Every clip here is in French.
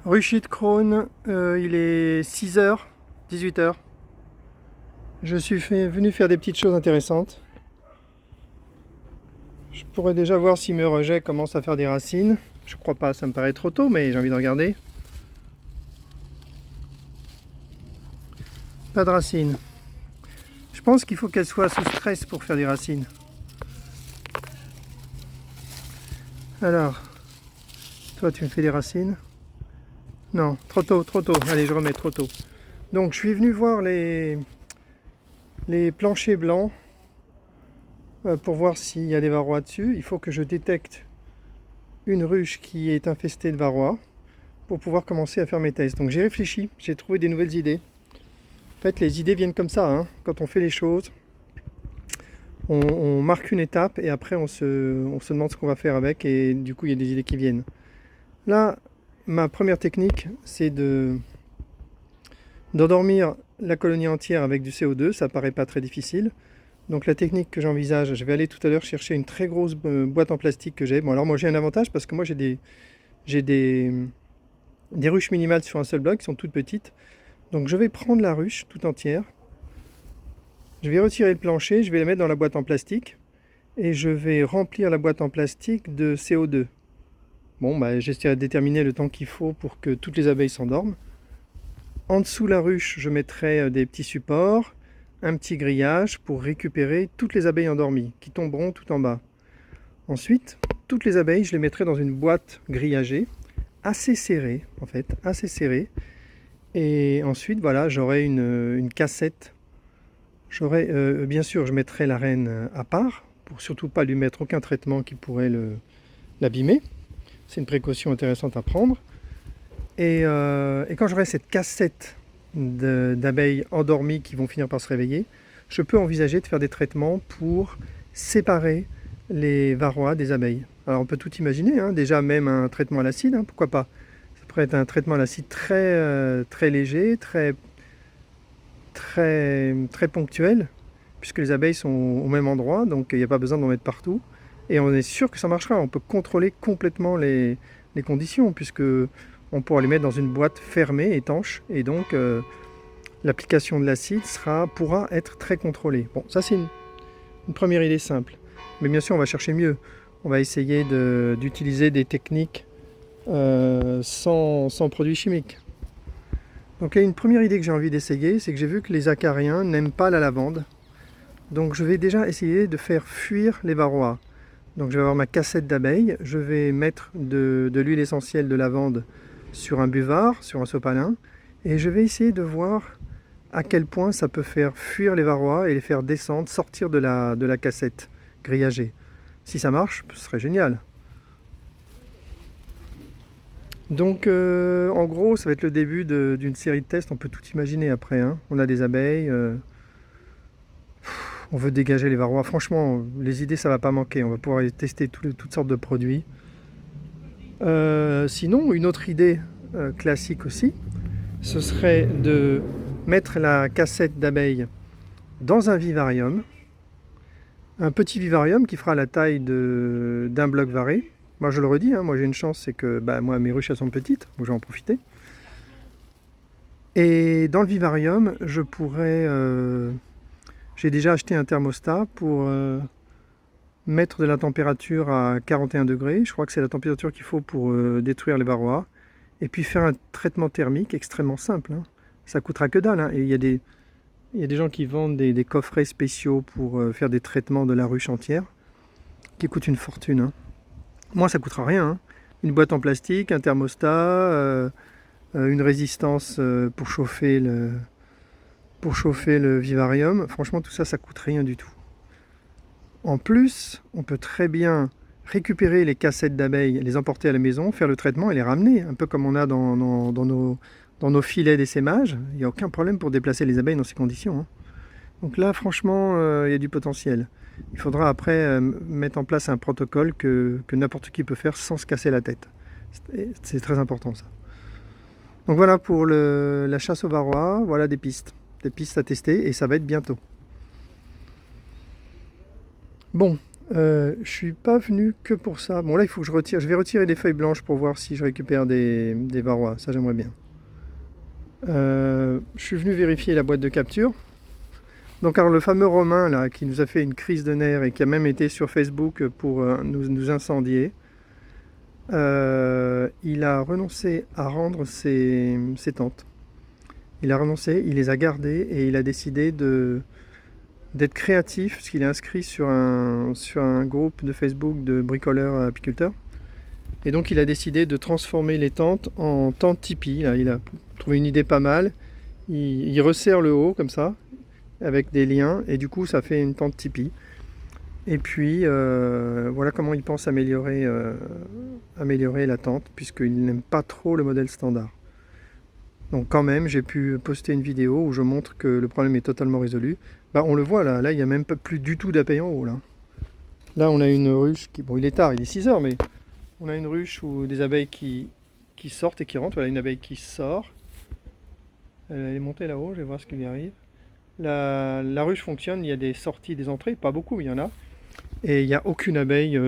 Rue Krone, il est 6h, 18h. Je suis venu faire des petites choses intéressantes. Je pourrais déjà voir si mes rejets commencent à faire des racines. Je crois pas, ça me paraît trop tôt, mais j'ai envie de regarder. Pas de racines. Je pense qu'il faut qu'elles soient sous stress pour faire des racines. Alors, toi tu me fais des racines? Non, trop tôt, trop tôt. Allez, je remets trop tôt. Donc je suis venu voir les planchers blancs pour voir s'il y a des varroas dessus. Il faut que je détecte une ruche qui est infestée de varroa pour pouvoir commencer à faire mes tests. Donc j'ai réfléchi, j'ai trouvé des nouvelles idées. En fait, les idées viennent comme ça, hein. Quand on fait les choses, on marque une étape et après on se demande ce qu'on va faire avec et du coup il y a des idées qui viennent. Là, ma première technique, c'est d'endormir la colonie entière avec du CO2, ça paraît pas très difficile. Donc la technique que j'envisage, je vais aller tout à l'heure chercher une très grosse boîte en plastique que j'ai. Bon alors moi j'ai un avantage parce que moi j'ai des ruches minimales sur un seul bloc qui sont toutes petites. Donc je vais prendre la ruche tout entière, je vais retirer le plancher, je vais la mettre dans la boîte en plastique et je vais remplir la boîte en plastique de CO2. Bon bah j'essaie de déterminer le temps qu'il faut pour que toutes les abeilles s'endorment. En dessous la ruche, je mettrai des petits supports, un petit grillage pour récupérer toutes les abeilles endormies qui tomberont tout en bas. Ensuite, toutes les abeilles, je les mettrai dans une boîte grillagée, assez serrée en fait, assez serrée. Et ensuite, voilà, j'aurai une cassette. Bien sûr, je mettrai la reine à part, pour surtout pas lui mettre aucun traitement qui pourrait l'abîmer. C'est une précaution intéressante à prendre. Et quand j'aurai cette cassette d'abeilles endormies qui vont finir par se réveiller, je peux envisager de faire des traitements pour séparer les varroas des abeilles. Alors on peut tout imaginer, hein, déjà même un traitement à l'acide, hein, pourquoi pas. Ça pourrait être un traitement à l'acide très léger, très ponctuel, puisque les abeilles sont au même endroit, donc il n'y a pas besoin d'en mettre partout. Et on est sûr que ça marchera, on peut contrôler complètement les conditions, puisque on pourra les mettre dans une boîte fermée, étanche, et donc l'application de l'acide pourra être très contrôlée. Bon, ça c'est une première idée simple. Mais bien sûr, on va chercher mieux. On va essayer d'utiliser des techniques sans produits chimiques. Donc là, une première idée que j'ai envie d'essayer, c'est que j'ai vu que les acariens n'aiment pas la lavande. Donc je vais déjà essayer de faire fuir les varroas. Donc je vais avoir ma cassette d'abeilles, je vais mettre de l'huile essentielle de lavande sur un buvard, sur un sopalin, et je vais essayer de voir à quel point ça peut faire fuir les varroas et les faire descendre, sortir de la cassette grillagée. Si ça marche, ce serait génial. Donc en gros, ça va être le début d'une série de tests, on peut tout imaginer après, hein. On a des abeilles, on veut dégager les varrois. Franchement, les idées, ça va pas manquer, on va pouvoir tester toutes sortes de produits. Sinon, une autre idée classique aussi, ce serait de mettre la cassette d'abeilles dans un vivarium, un petit vivarium qui fera la taille d'un bloc varé. Moi je le redis, hein, moi j'ai une chance, c'est que moi mes ruches elles sont petites, donc je vais en profiter. Et dans le vivarium, j'ai déjà acheté un thermostat pour mettre de la température à 41 degrés. Je crois que c'est la température qu'il faut pour détruire les varroas. Et puis faire un traitement thermique extrêmement simple, hein. Ça coûtera que dalle, hein. Et il y a des gens qui vendent des coffrets spéciaux pour faire des traitements de la ruche entière, qui coûtent une fortune, hein. Moi, ça coûtera rien, hein. Une boîte en plastique, un thermostat, une résistance pour chauffer le vivarium. Franchement, tout ça, ça coûte rien du tout. En plus, on peut très bien récupérer les cassettes d'abeilles, les emporter à la maison, faire le traitement et les ramener, un peu comme on a dans nos filets d'essaimage. Il n'y a aucun problème pour déplacer les abeilles dans ces conditions, hein. Donc là, franchement, il y a du potentiel. Il faudra après mettre en place un protocole que n'importe qui peut faire sans se casser la tête. C'est très important ça. Donc voilà pour la chasse aux varrois, voilà des pistes à tester et ça va être bientôt. Bon, Je suis pas venu que pour ça. Bon là il faut que je retire, je vais retirer des feuilles blanches pour voir si je récupère des varroas, ça j'aimerais bien. Je suis venu vérifier la boîte de capture. Donc alors le fameux Romain là qui nous a fait une crise de nerfs et qui a même été sur Facebook pour nous incendier, il a renoncé à rendre ses tentes. Il a renoncé, il les a gardées et il a décidé d'être créatif parce qu'il est inscrit sur un groupe de Facebook de bricoleurs apiculteurs. Et donc il a décidé de transformer les tentes en tentes tipi. Là, il a trouvé une idée pas mal. Il resserre le haut comme ça avec des liens et du coup ça fait une tente tipi. Et puis voilà comment il pense améliorer la tente puisqu'il n'aime pas trop le modèle standard. Donc quand même j'ai pu poster une vidéo où je montre que le problème est totalement résolu. Bah, on le voit là il n'y a même pas plus du tout d'abeilles en haut là. Là on a une ruche qui, bon il est tard, il est 6 heures mais on a une ruche où des abeilles qui sortent et qui rentrent. Voilà une abeille qui sort. Elle est montée là-haut, je vais voir ce qui lui arrive. La ruche fonctionne, il y a des sorties, des entrées, pas beaucoup, il y en a. Et il n'y a aucune abeille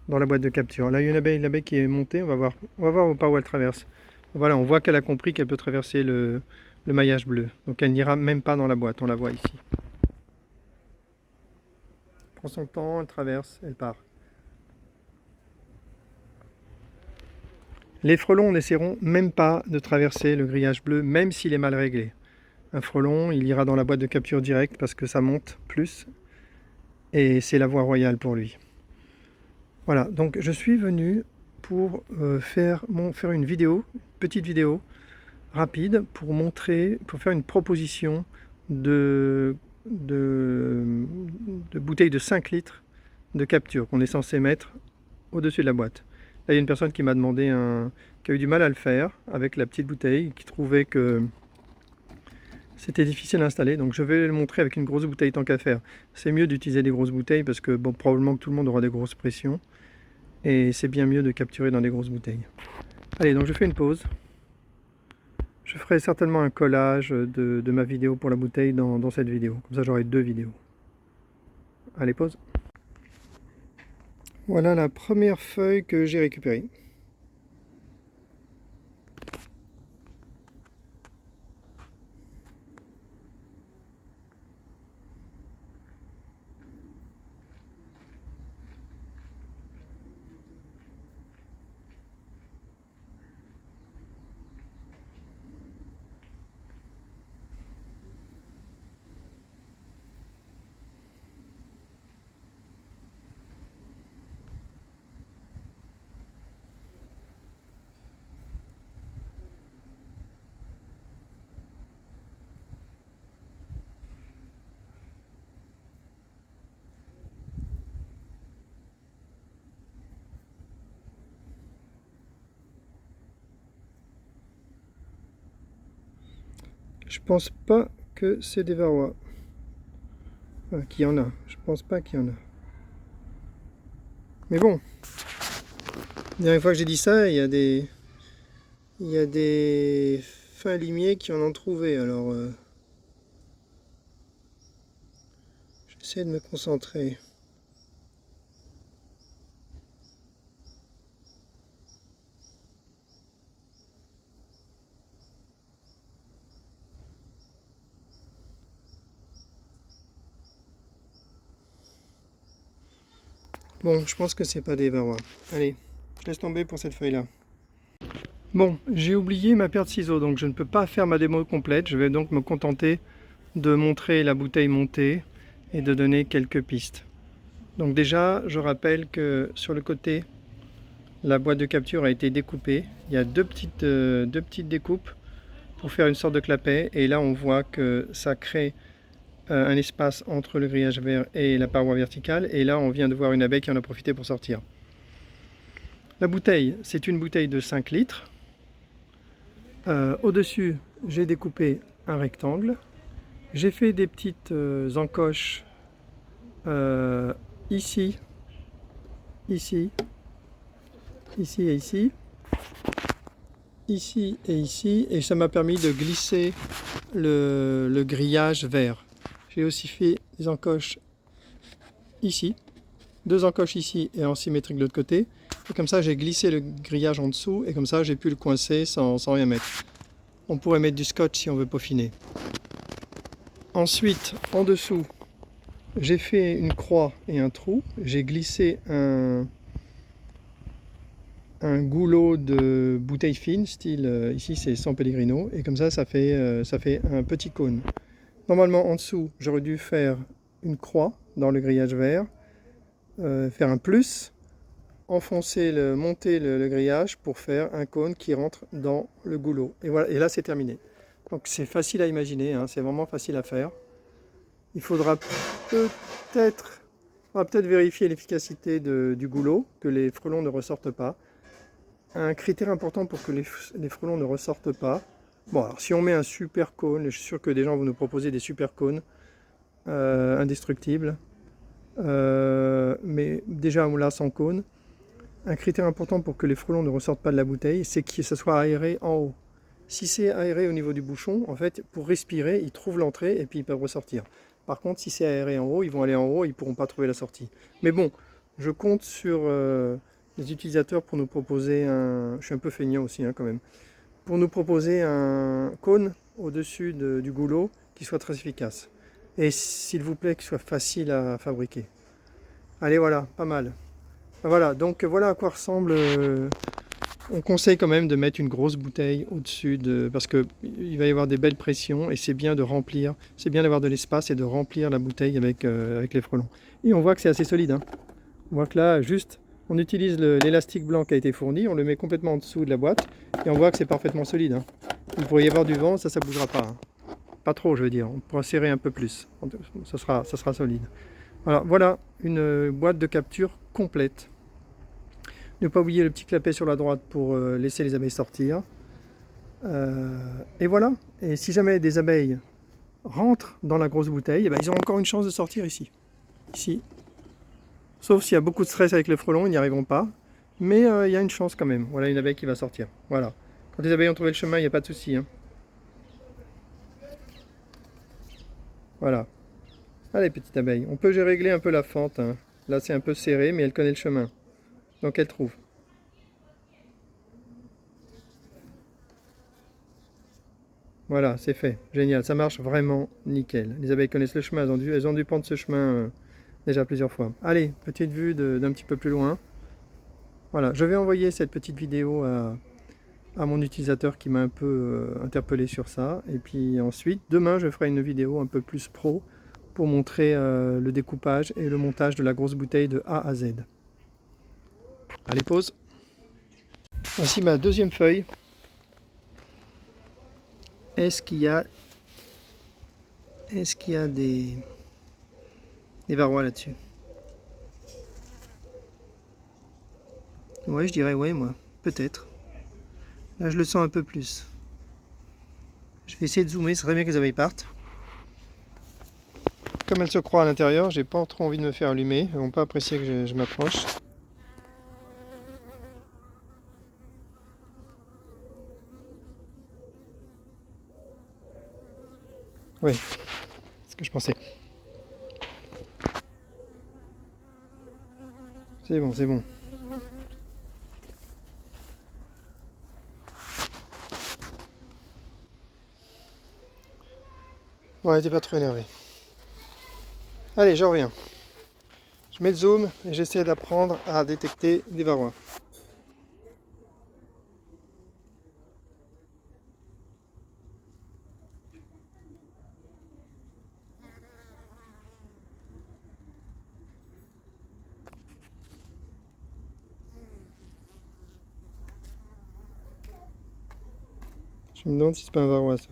dans la boîte de capture. Là, il y a une abeille qui est montée, on va voir par où elle traverse. Voilà, on voit qu'elle a compris qu'elle peut traverser le maillage bleu. Donc elle n'ira même pas dans la boîte, on la voit ici. Elle prend son temps, elle traverse, elle part. Les frelons n'essaieront même pas de traverser le grillage bleu, même s'il est mal réglé. Un frelon, il ira dans la boîte de capture directe parce que ça monte plus et c'est la voie royale pour lui. Voilà, donc je suis venu pour faire une vidéo, petite vidéo rapide pour montrer, pour faire une proposition de bouteilles de 5 litres de capture qu'on est censé mettre au-dessus de la boîte. Là, il y a une personne qui m'a demandé, qui a eu du mal à le faire avec la petite bouteille, qui trouvait que c'était difficile à installer, donc je vais le montrer avec une grosse bouteille tant qu'à faire. C'est mieux d'utiliser des grosses bouteilles parce que bon, probablement que tout le monde aura des grosses pressions et c'est bien mieux de capturer dans des grosses bouteilles. Allez, donc je fais une pause. Je ferai certainement un collage de ma vidéo pour la bouteille dans cette vidéo. Comme ça, j'aurai 2 vidéos. Allez, pause. Voilà la première feuille que j'ai récupérée. Je pense pas que c'est des varrois. Enfin, qu'il y en a. Je pense pas qu'il y en a. Mais bon. La dernière fois que j'ai dit ça, il y a des fins limiers qui en ont trouvé. Alors, j'essaie de me concentrer. Bon, je pense que c'est pas des varrois. Allez, je laisse tomber pour cette feuille-là. Bon, j'ai oublié ma paire de ciseaux, donc je ne peux pas faire ma démo complète. Je vais donc me contenter de montrer la bouteille montée et de donner quelques pistes. Donc déjà, je rappelle que sur le côté, la boîte de capture a été découpée. Il y a deux petites découpes pour faire une sorte de clapet. Et là, on voit que ça crée un espace entre le grillage vert et la paroi verticale. Et là, on vient de voir une abeille qui en a profité pour sortir. La bouteille, c'est une bouteille de 5 litres. Au-dessus, j'ai découpé un rectangle. J'ai fait des petites encoches ici, ici, ici et ici, ici et ici, et ça m'a permis de glisser le grillage vert. J'ai aussi fait des encoches ici, deux encoches ici et en symétrique de l'autre côté. Et comme ça, j'ai glissé le grillage en dessous et comme ça, j'ai pu le coincer sans rien mettre. On pourrait mettre du scotch si on veut peaufiner. Ensuite, en dessous, j'ai fait une croix et un trou. J'ai glissé un goulot de bouteille fine, style ici c'est San Pellegrino, et comme ça fait un petit cône. Normalement en dessous j'aurais dû faire une croix dans le grillage vert, faire un plus, monter le grillage pour faire un cône qui rentre dans le goulot. Et voilà, et là c'est terminé. Donc c'est facile à imaginer, hein, c'est vraiment facile à faire. Il faudra peut-être vérifier l'efficacité du goulot, que les frelons ne ressortent pas. Un critère important pour que les frelons ne ressortent pas. Bon, alors si on met un super cône, je suis sûr que des gens vont nous proposer des super cônes indestructibles. Mais déjà, là, sans cône. Un critère important pour que les frelons ne ressortent pas de la bouteille, c'est que ça soit aéré en haut. Si c'est aéré au niveau du bouchon, en fait, pour respirer, ils trouvent l'entrée et puis ils peuvent ressortir. Par contre, si c'est aéré en haut, ils vont aller en haut et ils ne pourront pas trouver la sortie. Mais bon, je compte sur les utilisateurs pour nous proposer un... Je suis un peu feignant aussi hein, quand même. Pour nous proposer un cône au-dessus du goulot qui soit très efficace. Et s'il vous plaît, qu'il soit facile à fabriquer. Allez, voilà, pas mal. Voilà, donc voilà à quoi ressemble... On conseille quand même de mettre une grosse bouteille au-dessus parce qu'il va y avoir des belles pressions et c'est bien de remplir, c'est bien d'avoir de l'espace et de remplir la bouteille avec les frelons. Et on voit que c'est assez solide. Hein. On voit que là, juste, on utilise l'élastique blanc qui a été fourni, on le met complètement en dessous de la boîte et on voit que c'est parfaitement solide. Hein. Il pourrait y avoir du vent, ça ne bougera pas. Hein. Pas trop, je veux dire. On pourra serrer un peu plus. Ça sera solide. Voilà une boîte de capture complète. Ne pas oublier le petit clapet sur la droite pour laisser les abeilles sortir. Et voilà. Et si jamais des abeilles rentrent dans la grosse bouteille, eh ben, ils ont encore une chance de sortir ici. Ici. Sauf s'il y a beaucoup de stress avec les frelons, ils n'y arriveront pas. Mais il y a une chance quand même. Voilà une abeille qui va sortir. Voilà. Quand les abeilles ont trouvé le chemin, il n'y a pas de souci. Hein. Voilà. Allez, petite abeille. On peut régler un peu la fente. Hein. Là, c'est un peu serré, mais elle connaît le chemin. Donc, elle trouve. Voilà, c'est fait. Génial. Ça marche vraiment nickel. Les abeilles connaissent le chemin. Elles ont dû prendre ce chemin déjà plusieurs fois. Allez, petite vue d'un petit peu plus loin. Voilà. Je vais envoyer cette petite vidéo à mon utilisateur qui m'a un peu interpellé sur ça. Et puis ensuite, demain, je ferai une vidéo un peu plus pro pour montrer le découpage et le montage de la grosse bouteille de A à Z. Allez, pause. Voici ma deuxième feuille. Est-ce qu'il y a des varrois là-dessus? Ouais, je dirais ouais, moi. Peut-être. Là, je le sens un peu plus. Je vais essayer de zoomer, ce serait bien que les abeilles partent. Comme elles se croient à l'intérieur, j'ai pas trop envie de me faire allumer. Elles vont pas apprécier que je m'approche. Oui, c'est ce que je pensais. C'est bon, c'est bon. Ouais, t'es pas trop énervé. Allez, je reviens. Je mets le zoom et j'essaie d'apprendre à détecter des varrois. Je me demande si c'est pas un varroa ça.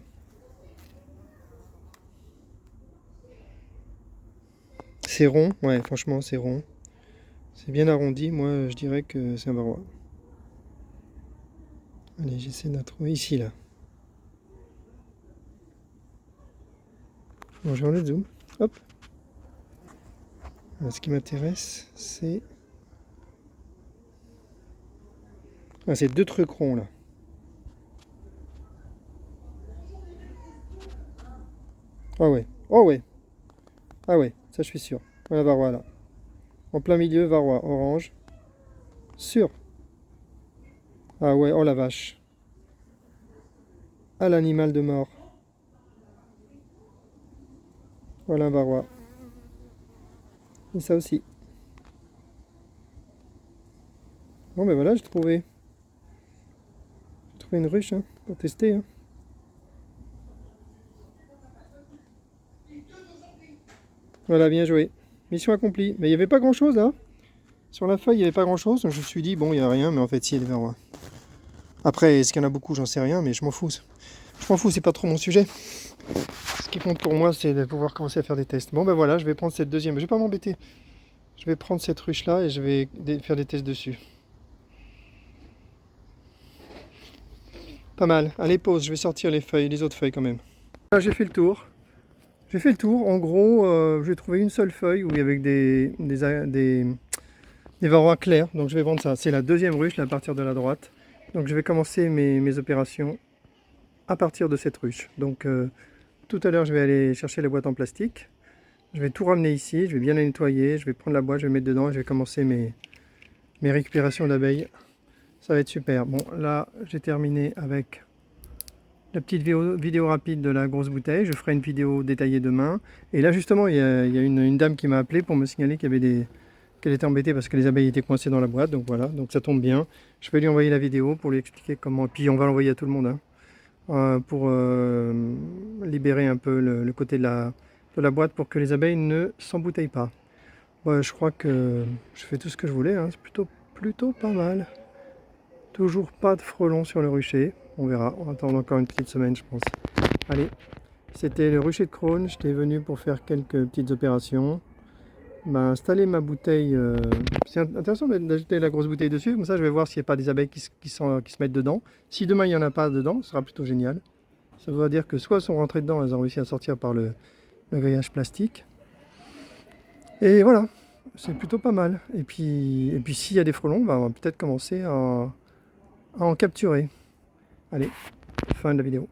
C'est rond, ouais, franchement c'est rond. C'est bien arrondi, moi je dirais que c'est un varroa. Allez, j'essaie de la trouver ici là. Bon, je vais enlever le zoom. Hop. Alors, ce qui m'intéresse, c'est... Ah, c'est deux trucs ronds là. Ah ouais, oh ouais. Ah ouais, ça je suis sûr. Voilà, varroa là. En plein milieu, varroa orange. Sûr. Ah ouais, oh la vache. Ah l'animal de mort. Voilà un varroa. Et ça aussi. Bon ben voilà, j'ai trouvé une ruche hein, pour tester. Hein. Voilà, bien joué. Mission accomplie. Mais il n'y avait pas grand chose là. Sur la feuille, il n'y avait pas grand chose. Donc je me suis dit, bon, il n'y a rien, mais en fait, si, il y a des varrois. Après, est-ce qu'il y en a beaucoup? J'en sais rien, mais je m'en fous. Je m'en fous, c'est pas trop mon sujet. Ce qui compte pour moi, c'est de pouvoir commencer à faire des tests. Bon ben voilà, je vais prendre cette deuxième. Je vais pas m'embêter. Je vais prendre cette ruche là et je vais faire des tests dessus. Pas mal. Allez, pause, je vais sortir les feuilles, les autres feuilles quand même. Là, j'ai fait le tour. J'ai fait le tour. En gros, j'ai trouvé une seule feuille où il y avait des varrois clairs. Donc je vais vendre ça. C'est la deuxième ruche, là, à partir de la droite. Donc je vais commencer mes opérations à partir de cette ruche. Donc tout à l'heure, je vais aller chercher la boîte en plastique. Je vais tout ramener ici. Je vais bien la nettoyer. Je vais prendre la boîte, je vais mettre dedans et je vais commencer mes récupérations d'abeilles. Ça va être super. Bon, là, j'ai terminé avec la petite vidéo rapide de la grosse bouteille. Je ferai une vidéo détaillée demain. Et là, justement, il y a une dame qui m'a appelé pour me signaler qu'elle était embêtée parce que les abeilles étaient coincées dans la boîte. Donc voilà, donc ça tombe bien. Je vais lui envoyer la vidéo pour lui expliquer comment. Puis on va l'envoyer à tout le monde hein, pour libérer un peu le côté de la boîte pour que les abeilles ne s'embouteillent pas. Bon, je crois que je fais tout ce que je voulais. Hein. C'est plutôt pas mal. Toujours pas de frelons sur le rucher. On verra. On va attendre encore une petite semaine, je pense. Allez, c'était le rucher de Krone. J'étais venu pour faire quelques petites opérations. Installer ma bouteille. C'est intéressant d'ajouter la grosse bouteille dessus. Comme ça, je vais voir s'il n'y a pas des abeilles qui se mettent dedans. Si demain, il n'y en a pas dedans, ce sera plutôt génial. Ça veut dire que soit elles sont rentrées dedans, elles ont réussi à sortir par le grillage plastique. Et voilà, c'est plutôt pas mal. Et puis s'il y a des frelons, on va peut-être commencer à en capturer. Allez, fin de la vidéo.